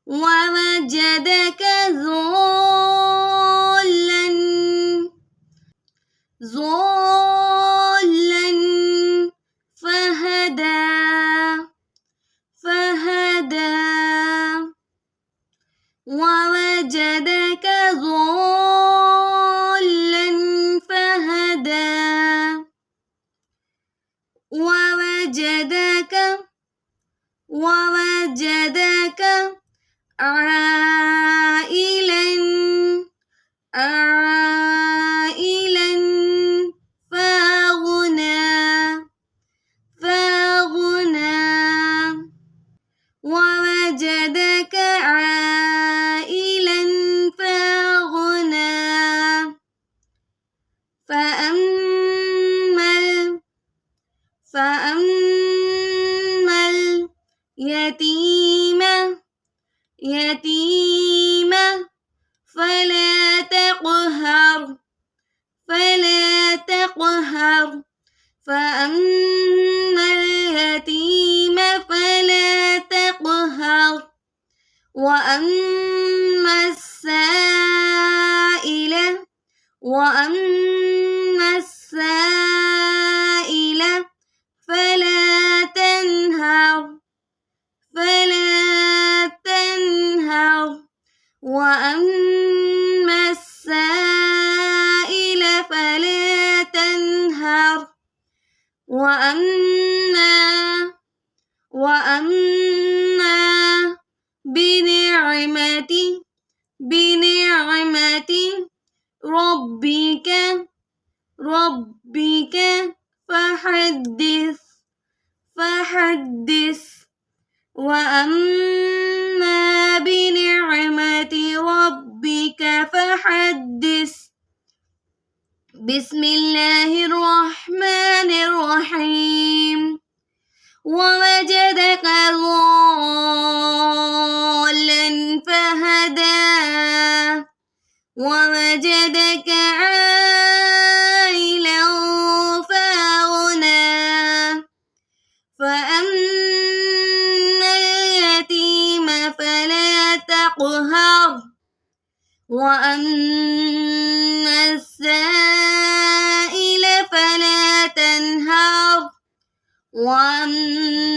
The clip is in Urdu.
ووجدك ضالا فهدى ووجدك ضالا فهدى ووجدك عائلا فأغنى ووجدك عائلا فأغنى فأما اليتيم فلا تقهر فأما اليتيم فلا تقهر وأما السائل فلا تنهر وأما السائل فلا تنهر وأما بنعمة ربك فحدث وأما بنعمة ربك فحدث. بسم الله الرحمن الرحيم. ووجدك ضالا فهدى ووجدك عائلا فأغنى فأما اليتيم فلا تقهر وأما السائل فلا تنهر وأما